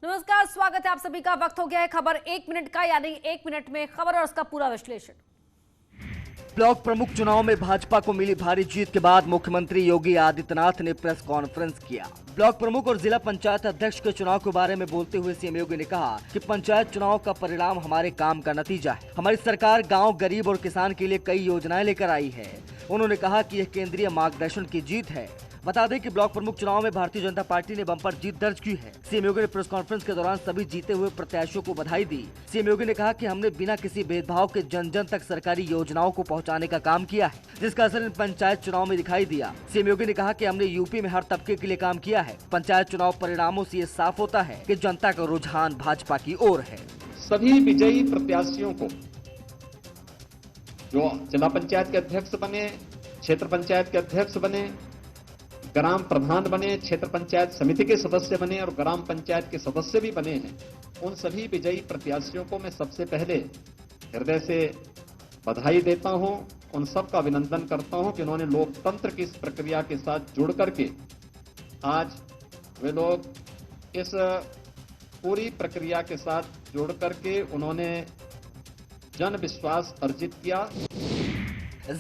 नमस्कार, स्वागत है आप सभी का। वक्त हो गया है खबर 1 मिनट का, यानी 1 मिनट में खबर और उसका पूरा विश्लेषण। ब्लॉक प्रमुख चुनाव में भाजपा को मिली भारी जीत के बाद मुख्यमंत्री योगी आदित्यनाथ ने प्रेस कॉन्फ्रेंस किया। ब्लॉक प्रमुख और जिला पंचायत अध्यक्ष के चुनाव के बारे में बोलते हुए सीएम योगी ने कहा कि पंचायत चुनाव का परिणाम हमारे काम का नतीजा है। हमारी सरकार गांव, गरीब और किसान के लिए कई योजनाएं लेकर आई है। उन्होंने कहा कि यह केंद्रीय मार्गदर्शन की जीत है। बता दें कि ब्लॉक प्रमुख चुनाव में भारतीय जनता पार्टी ने बम्पर जीत दर्ज की है। सीएम योगी ने प्रेस कॉन्फ्रेंस के दौरान सभी जीते हुए प्रत्याशियों को बधाई दी। सीएम योगी ने कहा कि हमने बिना किसी भेदभाव के जन जन तक सरकारी योजनाओं को पहुंचाने का काम किया है, जिसका असर इन पंचायत चुनाव में दिखाई दिया। सीएम योगी ने कहा कि हमने यूपी में हर तबके के लिए काम किया है। पंचायत चुनाव परिणामों से ये साफ होता है कि जनता का रुझान भाजपा की ओर है। सभी विजयी प्रत्याशियों को जो जिला पंचायत के अध्यक्ष बने, क्षेत्र पंचायत के अध्यक्ष बने, ग्राम प्रधान बने, क्षेत्र पंचायत समिति के सदस्य बने और ग्राम पंचायत के सदस्य भी बने हैं, उन सभी विजयी प्रत्याशियों को मैं सबसे पहले हृदय से बधाई देता हूं। उन सब का अभिनंदन करता हूं कि उन्होंने लोकतंत्र की इस प्रक्रिया के साथ जुड़ करके आज वे लोग इस पूरी प्रक्रिया के साथ जुड़ करके उन्होंने जन विश्वास अर्जित किया।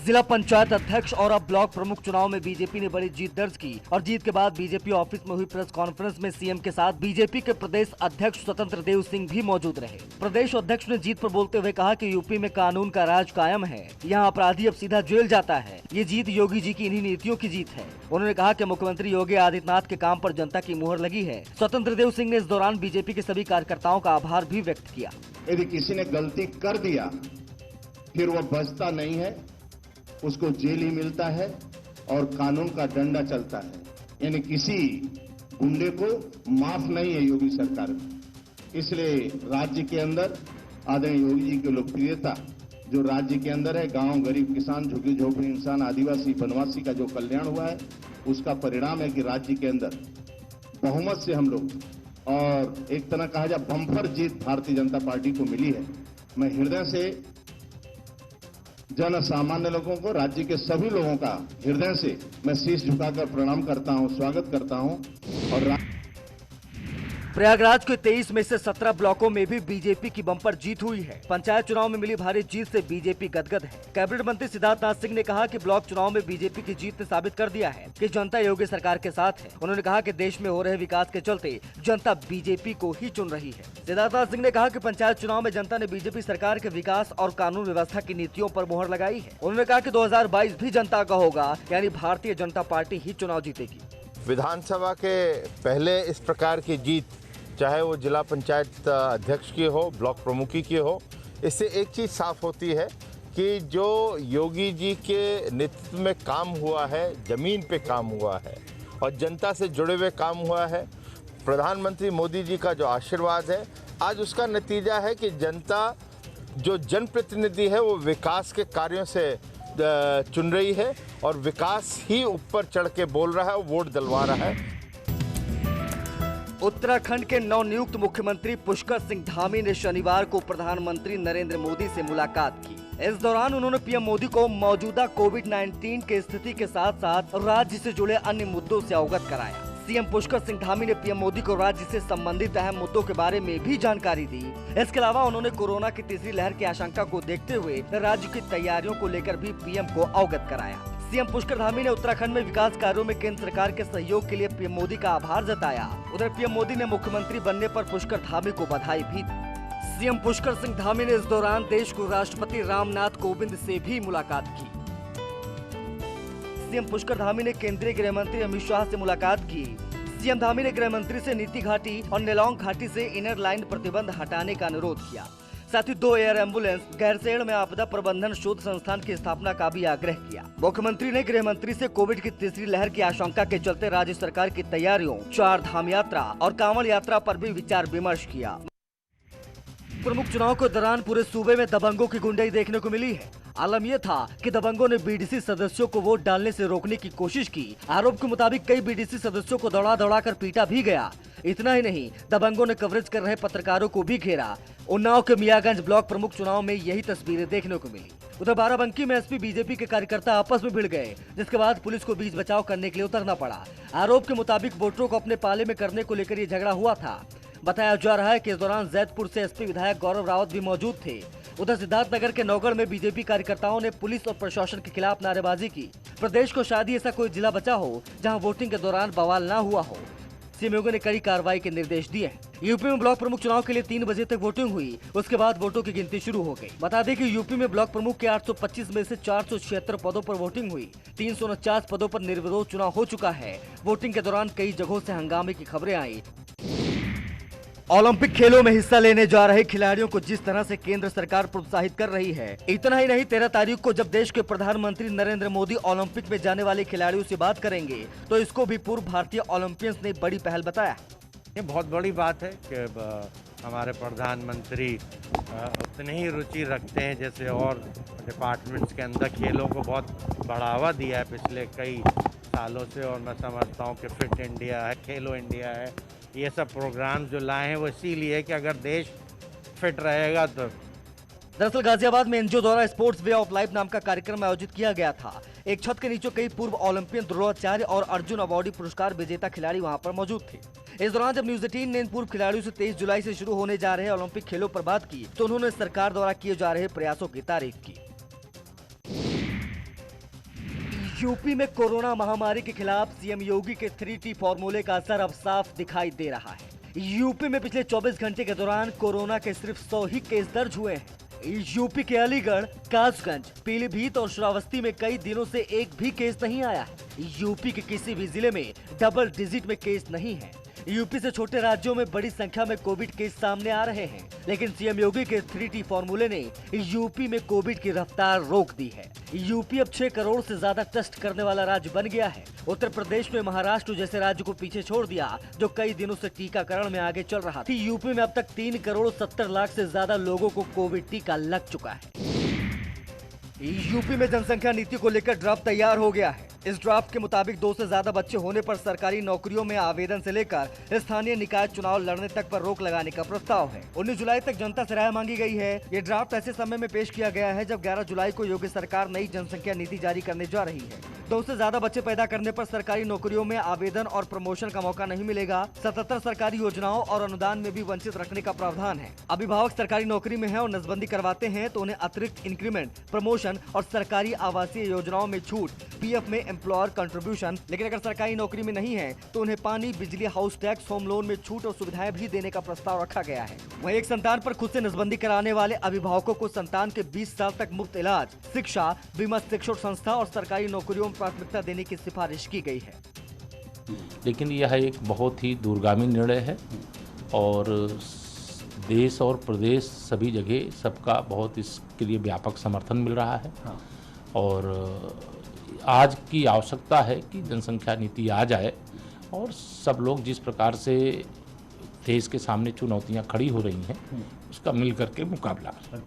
जिला पंचायत अध्यक्ष और अब ब्लॉक प्रमुख चुनाव में बीजेपी ने बड़ी जीत दर्ज की और जीत के बाद बीजेपी ऑफिस में हुई प्रेस कॉन्फ्रेंस में सीएम के साथ बीजेपी के प्रदेश अध्यक्ष स्वतंत्र देव सिंह भी मौजूद रहे। प्रदेश अध्यक्ष ने जीत पर बोलते हुए कहा कि यूपी में कानून का राज कायम है, यहाँ अपराधी अब सीधा जेल जाता है। ये जीत योगी जी की इन्हीं नीतियों की जीत है। उन्होंने कहा कि मुख्यमंत्री योगी आदित्यनाथ के काम पर जनता की मुहर लगी है। स्वतंत्र देव सिंह ने इस दौरान बीजेपी के सभी कार्यकर्ताओं का आभार भी व्यक्त किया। यदि किसी ने गलती कर दिया फिर वो बचता नहीं है, उसको जेल ही मिलता है और कानून का डंडा चलता है। यानी किसी गुंडे को माफ नहीं है योगी सरकार में। इसलिए राज्य के अंदर आदरणीय योगी जी की लोकप्रियता जो राज्य के अंदर है, गांव, गरीब, किसान, झुग्गी झोपड़ी इंसान, आदिवासी, वनवासी का जो कल्याण हुआ है, उसका परिणाम है कि राज्य के अंदर बहुमत से हम लोग और एक तरह कहा जाए बम्पर जीत भारतीय जनता पार्टी को मिली है। मैं हृदय से जन सामान्य लोगों को, राज्य के सभी लोगों का हृदय से मैं शीश झुकाकर प्रणाम करता हूं, स्वागत करता हूं। और प्रयागराज के 23 में से 17 ब्लॉकों में भी बीजेपी की बम्पर जीत हुई है। पंचायत चुनाव में मिली भारी जीत से बीजेपी गदगद है। कैबिनेट मंत्री सिद्धार्थनाथ सिंह ने कहा कि ब्लॉक चुनाव में बीजेपी की जीत ने साबित कर दिया है कि जनता योगी सरकार के साथ है। उन्होंने कहा कि देश में हो रहे विकास के चलते जनता बीजेपी को ही चुन रही है। सिद्धार्थनाथ सिंह ने कहा कि पंचायत चुनाव में जनता ने बीजेपी सरकार के विकास और कानून व्यवस्था की नीतियों पर मुहर लगाई है। उन्होंने कहा कि 2022 भी जनता का होगा, यानी भारतीय जनता पार्टी ही चुनाव जीतेगी। विधानसभा के पहले इस प्रकार की जीत, चाहे वो जिला पंचायत अध्यक्ष की हो, ब्लॉक प्रमुखी की हो, इससे एक चीज़ साफ होती है कि जो योगी जी के नेतृत्व में काम हुआ है, ज़मीन पे काम हुआ है और जनता से जुड़े हुए काम हुआ है। प्रधानमंत्री मोदी जी का जो आशीर्वाद है, आज उसका नतीजा है कि जनता जो जनप्रतिनिधि है वो विकास के कार्यों से चुन रही है और विकास ही ऊपर चढ़ के बोल रहा है, वोट दिलवा रहा है। उत्तराखंड के नवनियुक्त मुख्यमंत्री पुष्कर सिंह धामी ने शनिवार को प्रधानमंत्री नरेंद्र मोदी से मुलाकात की। इस दौरान उन्होंने पीएम मोदी को मौजूदा कोविड-19 की स्थिति के साथ साथ राज्य से जुड़े अन्य मुद्दों से अवगत कराया। सीएम पुष्कर सिंह धामी ने पीएम मोदी को राज्य से संबंधित अहम मुद्दों के बारे में भी जानकारी दी। इसके अलावा उन्होंने कोरोना की तीसरी लहर की आशंका को देखते हुए राज्य की तैयारियों को लेकर भी पीएम को अवगत कराया। सीएम पुष्कर धामी ने उत्तराखंड में विकास कार्यों में केंद्र सरकार के सहयोग के लिए पीएम मोदी का आभार जताया। उधर पीएम मोदी ने मुख्यमंत्री बनने पर पुष्कर धामी को बधाई भी दी। सीएम पुष्कर सिंह धामी ने इस दौरान देश को राष्ट्रपति रामनाथ कोविंद से भी मुलाकात की। सीएम पुष्कर धामी ने केंद्रीय गृह मंत्री अमित शाह से मुलाकात की। सीएम धामी ने गृह मंत्री से नीति घाटी और नेलोंग घाटी से इनर लाइन प्रतिबंध हटाने का अनुरोध किया। साथ ही 2 एयर एम्बुलेंस, गैरसैंण में आपदा प्रबंधन शोध संस्थान की स्थापना का भी आग्रह किया। मुख्यमंत्री ने गृह मंत्री से कोविड की तीसरी लहर की आशंका के चलते राज्य सरकार की तैयारियों, 4 धाम यात्रा और कांवड़ यात्रा पर भी विचार विमर्श किया। प्रमुख चुनाव के दौरान पूरे सूबे में दबंगों की गुंडाई देखने को मिली है। आलम यह था कि दबंगों ने बीडीसी सदस्यों को वोट डालने से रोकने की कोशिश की। आरोप के मुताबिक कई बीडीसी सदस्यों को दौड़ा कर पीटा भी गया। इतना ही नहीं, दबंगों ने कवरेज कर रहे पत्रकारों को भी घेरा। उन्नाव के मियागंज ब्लॉक प्रमुख चुनाव में यही तस्वीरें देखने को मिली। उधर बाराबंकी में एसपी बीजेपी के कार्यकर्ता आपस में भिड़ गए, जिसके बाद पुलिस को बीच बचाव करने के लिए उतरना पड़ा। आरोप के मुताबिक वोटरों को अपने पाले में करने को लेकर ये झगड़ा हुआ था। बताया जा रहा है कि इस दौरान जैदपुर से एसपी विधायक गौरव रावत भी मौजूद थे। उधर सिद्धार्थनगर के नौगढ़ में बीजेपी कार्यकर्ताओं ने पुलिस और प्रशासन के खिलाफ नारेबाजी की। प्रदेश को शायद ही ऐसा कोई जिला बचा हो जहां वोटिंग के दौरान बवाल ना हुआ हो। सीएम योगी ने कड़ी कार्रवाई के निर्देश दिए हैं। यूपी में ब्लॉक प्रमुख चुनाव के लिए 3 बजे तक वोटिंग हुई, उसके बाद वोटों की गिनती शुरू हो गई। बता दें कि यूपी में ब्लॉक प्रमुख के 825 में से 476 पदों पर वोटिंग हुई। 349 पदों पर निर्विरोध चुनाव हो चुका है। वोटिंग के दौरान कई जगहों से हंगामे की खबरें आई। ओलंपिक खेलों में हिस्सा लेने जा रहे खिलाड़ियों को जिस तरह से केंद्र सरकार प्रोत्साहित कर रही है, इतना ही नहीं 13 तारीख को जब देश के प्रधानमंत्री नरेंद्र मोदी ओलंपिक में जाने वाले खिलाड़ियों से बात करेंगे तो इसको भी पूर्व भारतीय ओलंपियंस ने बड़ी पहल बताया। ये बहुत बड़ी बात है कि हमारे प्रधानमंत्री उतनी ही रुचि रखते हैं जैसे और डिपार्टमेंट्स के अंदर खेलों को बहुत बढ़ावा दिया है पिछले कई सालों से। और मैं समझता हूँ कि फिट इंडिया है, खेलो इंडिया है, ये सब प्रोग्राम जो लाए हैं वो इसीलिए कि अगर देश फिट रहेगा तो। दरअसल गाजियाबाद में एनजीओ द्वारा स्पोर्ट्स वे ऑफ लाइफ नाम का कार्यक्रम आयोजित किया गया था। एक छत के नीचे कई पूर्व ओलंपियन द्रोणाचार्य और अर्जुन अवार्डी पुरस्कार विजेता खिलाड़ी वहां पर मौजूद थे। इस दौरान जब न्यूज 18 ने इन पूर्व खिलाड़ियों से 23 जुलाई से शुरू होने जा रहे ओलंपिक खेलों पर बात की तो उन्होंने सरकार द्वारा किए जा रहे प्रयासों की तारीफ की। यूपी में कोरोना महामारी के खिलाफ सीएम योगी के 3T फॉर्मूले का असर अब साफ दिखाई दे रहा है। यूपी में पिछले 24 घंटे के दौरान कोरोना के सिर्फ 100 ही केस दर्ज हुए हैं। यूपी के अलीगढ़, कासगंज, पीलीभीत और श्रावस्ती में कई दिनों से एक भी केस नहीं आया है। यूपी के किसी भी जिले में डबल डिजिट में केस नहीं है। यूपी से छोटे राज्यों में बड़ी संख्या में कोविड केस सामने आ रहे हैं, लेकिन सीएम योगी के 3T फॉर्मूले ने यूपी में कोविड की रफ्तार रोक दी है। यूपी अब 6 करोड़ से ज्यादा टेस्ट करने वाला राज्य बन गया है। उत्तर प्रदेश में महाराष्ट्र जैसे राज्य को पीछे छोड़ दिया जो कई दिनों से टीकाकरण में आगे चल रहा था। यूपी में अब तक 3 करोड़ 70 लाख से ज्यादा लोगों को कोविड टीका लग चुका है। यूपी में जनसंख्या नीति को लेकर ड्राफ्ट तैयार हो गया है। इस ड्राफ्ट के मुताबिक 2 से ज्यादा बच्चे होने पर सरकारी नौकरियों में आवेदन से लेकर स्थानीय निकाय चुनाव लड़ने तक पर रोक लगाने का प्रस्ताव है। 19 जुलाई तक जनता से राय मांगी गई है। ये ड्राफ्ट ऐसे समय में पेश किया गया है जब 11 जुलाई को योगी सरकार नई जनसंख्या नीति जारी करने जा रही है। 2 से ज्यादा बच्चे पैदा करने पर सरकारी नौकरियों में आवेदन और प्रमोशन का मौका नहीं मिलेगा। 77 सरकारी योजनाओं और अनुदान में भी वंचित रखने का प्रावधान है। अभिभावक सरकारी नौकरी में है और नसबंदी करवाते हैं तो उन्हें अतिरिक्त इंक्रीमेंट, प्रमोशन और सरकारी आवासीय योजनाओं में छूट, पीएफ में एम्प्लॉयर कंट्रीब्यूशन। लेकिन अगर सरकारी नौकरी में नहीं है तो उन्हें पानी, बिजली, हाउस टैक्स, होम लोन में छूट और सुविधाएं भी देने का प्रस्ताव रखा गया है। वहीं एक संतान पर खुद से नसबंदी कराने वाले अभिभावकों को संतान के 20 साल तक मुफ्त इलाज, शिक्षा, बीमा, शिक्षण संस्था और सरकारी नौकरियों में प्राथमिकता देने की सिफारिश की गई है। लेकिन यह एक बहुत ही दूरगामी निर्णय है और देश और प्रदेश सभी जगह सबका बहुत इसके लिए व्यापक समर्थन मिल रहा है। और आज की आवश्यकता है कि जनसंख्या नीति आ जाए और सब लोग जिस प्रकार से देश के सामने चुनौतियां खड़ी हो रही हैं उसका मिल करके मुकाबला करें।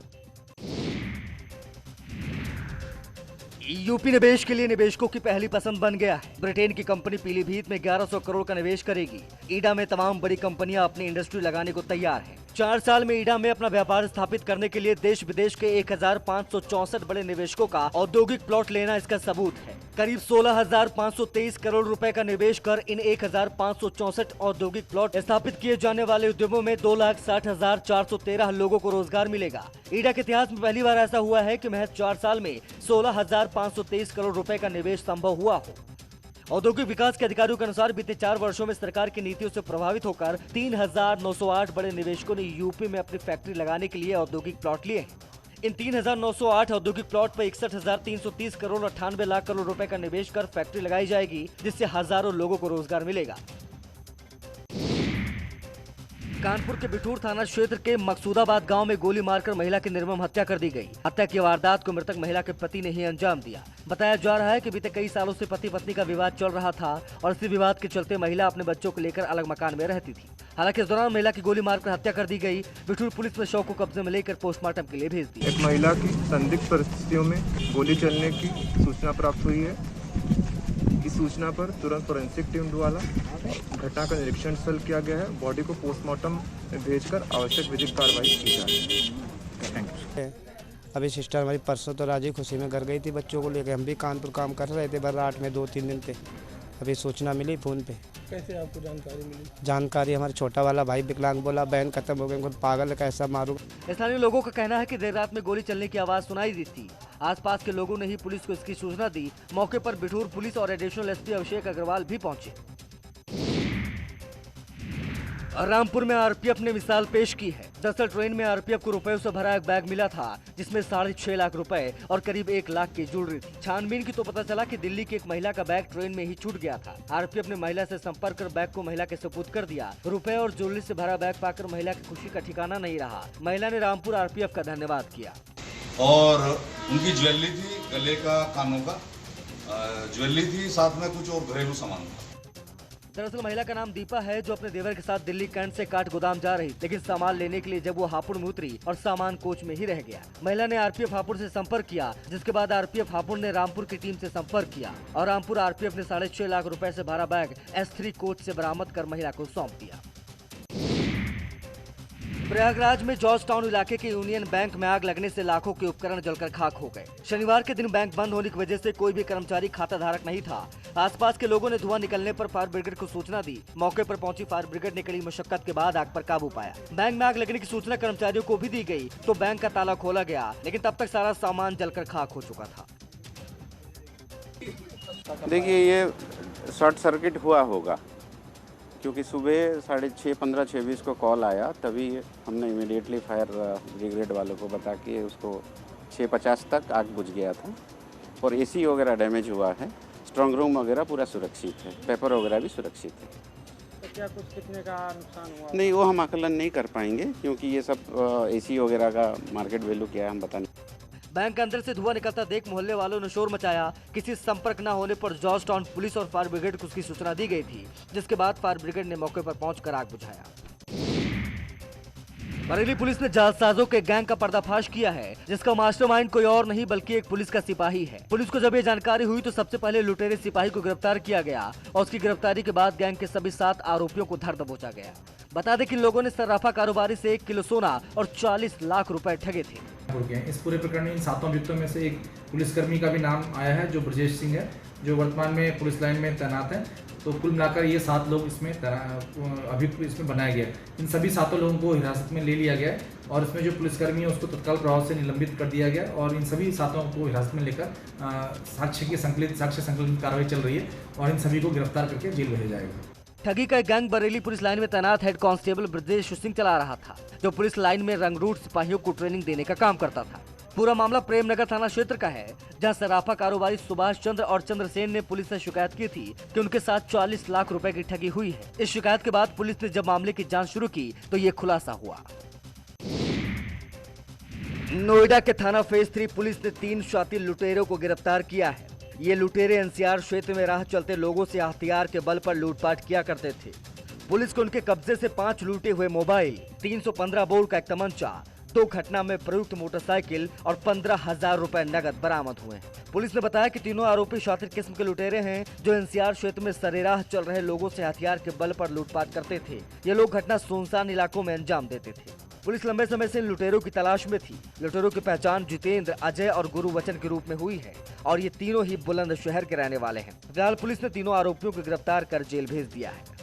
यूपी निवेश के लिए निवेशकों की पहली पसंद बन गया है। ब्रिटेन की कंपनी पीलीभीत में 1100 करोड़ का निवेश करेगी। ईडा में तमाम बड़ी कंपनियां अपनी इंडस्ट्री लगाने को तैयार हैं। 4 साल में ईडा में अपना व्यापार स्थापित करने के लिए देश विदेश के 1564 बड़े निवेशकों का औद्योगिक प्लॉट लेना इसका सबूत है। करीब 16,523 करोड़ रुपए का निवेश कर इन 1564 औद्योगिक प्लॉट स्थापित किए जाने वाले उद्यमों में 2,60,413 लोगों को रोजगार मिलेगा। ईडा के इतिहास में पहली बार ऐसा हुआ है कि महज 4 साल में 16,523 करोड़ रुपए का निवेश संभव हुआ हो। औद्योगिक विकास के अधिकारियों के अनुसार बीते 4 वर्षों में सरकार की नीतियों से प्रभावित होकर 3,908 बड़े निवेशकों ने यूपी में अपनी फैक्ट्री लगाने के लिए औद्योगिक प्लॉट लिए हैं। इन 3,908 औद्योगिक प्लॉट पर 61,330 करोड़ 98 लाख करोड़ रुपए का निवेश कर फैक्ट्री लगाई जाएगी, जिससे हजारों लोगों को रोजगार मिलेगा। कानपुर के बिठूर थाना क्षेत्र के मकसूदाबाद गांव में गोली मारकर महिला की निर्मम हत्या कर दी गई। हत्या की वारदात को मृतक महिला के पति ने ही अंजाम दिया। बताया जा रहा है कि बीते कई सालों से पति पत्नी का विवाद चल रहा था और इसी विवाद के चलते महिला अपने बच्चों को लेकर अलग मकान में रहती थी। हालांकि इस दौरान महिला की गोली मारकर हत्या कर दी गई। बिठूर पुलिस ने शव को कब्जे में लेकर पोस्टमार्टम के लिए भेज दिया। एक महिला की संदिग्ध परिस्थितियों में गोली चलने की सूचना प्राप्त हुई है। इस सूचना पर तुरंत फोरेंसिक टीम द्वारा घटना का निरीक्षण स्थल किया गया है। बॉडी को पोस्टमार्टम में भेजकर आवश्यक विधिक कार्रवाई की जा रही है। Thank you. अभी सिस्टर हमारी परसों तो राजी खुशी में घर गई थी बच्चों को लेकर। हम भी कानपुर काम कर रहे थे, बर्राट में 2-3 दिन थे। अभी सूचना मिली फ़ोन पे। कैसे आपको जानकारी मिली? जानकारी हमारा छोटा वाला भाई विकलांग बोला, बहन खत्म हो गई, खुद पागल है, कैसा मारूं। स्थानीय लोगों का कहना है कि देर रात में गोली चलने की आवाज सुनाई दी थी। आसपास के लोगों ने ही पुलिस को इसकी सूचना दी। मौके पर बिठूर पुलिस और एडिशनल एसपी अभिषेक अग्रवाल भी पहुंचे। रामपुर में आरपीएफ ने मिसाल पेश की है। दरअसल ट्रेन में आरपीएफ को रुपयों से भरा एक बैग मिला था, जिसमें 6.5 लाख रुपए और करीब 1 लाख की ज्वेलरी थी। छानबीन की तो पता चला कि दिल्ली की एक महिला का बैग ट्रेन में ही छूट गया था। आरपीएफ ने महिला से संपर्क कर बैग को महिला के सुपुर्द कर दिया। रुपए और ज्वेलरी से भरा बैग पाकर महिला की खुशी का ठिकाना नहीं रहा। महिला ने रामपुर आरपीएफ का धन्यवाद किया। और उनकी ज्वेलरी थी, गले का, कानों का ज्वेलरी थी, साथ में कुछ और घरेलू सामान था। दरअसल महिला का नाम दीपा है, जो अपने देवर के साथ दिल्ली कैंट से काठ गोदाम जा रही, लेकिन सामान लेने के लिए जब वो हापुड़ में उतरी और सामान कोच में ही रह गया। महिला ने आरपीएफ हापुड़ से संपर्क किया, जिसके बाद आरपीएफ हापुड़ ने रामपुर की टीम से संपर्क किया और रामपुर आरपीएफ ने 6.5 लाख रुपए से भरा बैग S3 कोच से बरामद कर महिला को सौंप दिया। प्रयागराज में जॉर्ज टाउन इलाके के यूनियन बैंक में आग लगने से लाखों के उपकरण जलकर खाक हो गए। शनिवार के दिन बैंक बंद होने की वजह से कोई भी कर्मचारी खाता धारक नहीं था। आसपास के लोगों ने धुआं निकलने पर फायर ब्रिगेड को सूचना दी। मौके पर पहुंची फायर ब्रिगेड ने कड़ी मशक्कत के बाद आग पर काबू पाया। बैंक में आग लगने की सूचना कर्मचारियों को भी दी गई तो बैंक का ताला खोला गया, लेकिन तब तक सारा सामान जलकर खाक हो चुका था। देखिए, ये शॉर्ट सर्किट हुआ होगा, क्योंकि सुबह 6:30, 15, 6:20 को कॉल आया, तभी हमने इमीडिएटली फायर ब्रिगेड वालों को बता के उसको 6:50 तक आग बुझ गया था। और एसी वगैरह डैमेज हुआ है, स्ट्रांग रूम वगैरह पूरा सुरक्षित है, पेपर वगैरह भी सुरक्षित है। तो क्या कुछ कितने का नुकसान हुआ? नहीं, वो हम आकलन नहीं कर पाएंगे, क्योंकि ये सब एसी वगैरह का मार्केट वैल्यू क्या है हम बता नहीं। बैंक के अंदर से धुआं निकलता देख मोहल्ले वालों ने शोर मचाया। किसी संपर्क न होने पर जॉर्ज टाउन पुलिस और फायर ब्रिगेड को उसकी सूचना दी गई थी, जिसके बाद फायर ब्रिगेड ने मौके पर पहुंचकर आग बुझाया। बरेली पुलिस ने जालसाजों के गैंग का पर्दाफाश किया है, जिसका मास्टरमाइंड कोई और नहीं बल्कि एक पुलिस का सिपाही है। पुलिस को जब ये जानकारी हुई तो सबसे पहले लुटेरे सिपाही को गिरफ्तार किया गया और उसकी गिरफ्तारी के बाद गैंग के सभी 7 आरोपियों को धर दबोचा गया। बता दें कि लोगों ने सर्राफा कारोबारी से 1 किलो सोना और 40 लाख रुपए ठगे थे। इस पूरे प्रकरण में इन 7 अभियुक्तों में से एक पुलिसकर्मी का भी नाम आया है, जो ब्रजेश सिंह है, जो वर्तमान में पुलिस लाइन में तैनात है। तो कुल मिलाकर ये 7 लोग इसमें अभियुक्त इसमें बनाया गया। इन सभी 7 लोगों को हिरासत में ले लिया गया है और इसमें जो पुलिसकर्मी है उसको तत्काल प्रभाव से निलंबित कर दिया गया और इन सभी 7 को हिरासत में लेकर साक्ष्य संकलित कार्रवाई चल रही है और इन सभी को गिरफ्तार करके जेल भेजा जाएगा। ठगी का गैंग बरेली पुलिस लाइन में तैनात हेड कांस्टेबल ब्रजेश सिंह चला रहा था, जो पुलिस लाइन में रंगरूट सिपाहियों को ट्रेनिंग देने का काम करता था। पूरा मामला प्रेमनगर थाना क्षेत्र का है, जहां सराफा कारोबारी सुभाष चंद्र और चंद्रसेन ने पुलिस से शिकायत की थी कि उनके साथ 40 लाख रुपए की ठगी हुई है। इस शिकायत के बाद पुलिस ने जब मामले की जांच शुरू की तो ये खुलासा हुआ। नोएडा के थाना फेज 3 पुलिस ने 3 शातिर लुटेरों को गिरफ्तार किया है। ये लुटेरे एनसीआर क्षेत्र में राह चलते लोगों से हथियार के बल पर लूटपाट किया करते थे। पुलिस को उनके कब्जे से 5 लूटे हुए मोबाइल, 315 बोर का एक तमंचा, 2 घटना में प्रयुक्त मोटरसाइकिल और 15,000 रुपए नगद बरामद हुए। पुलिस ने बताया कि तीनों आरोपी शातिर किस्म के लुटेरे हैं, जो एनसीआर क्षेत्र में सरेराह चल रहे लोगों से हथियार के बल पर लूटपाट करते थे। ये लोग घटना सुनसान इलाकों में अंजाम देते थे। पुलिस लंबे समय से इन लुटेरों की तलाश में थी। लुटेरों की पहचान जितेंद्र, अजय और गुरुवचन के रूप में हुई है और ये तीनों ही बुलंदशहर के रहने वाले हैं। फिलहाल पुलिस ने तीनों आरोपियों को गिरफ्तार कर जेल भेज दिया है।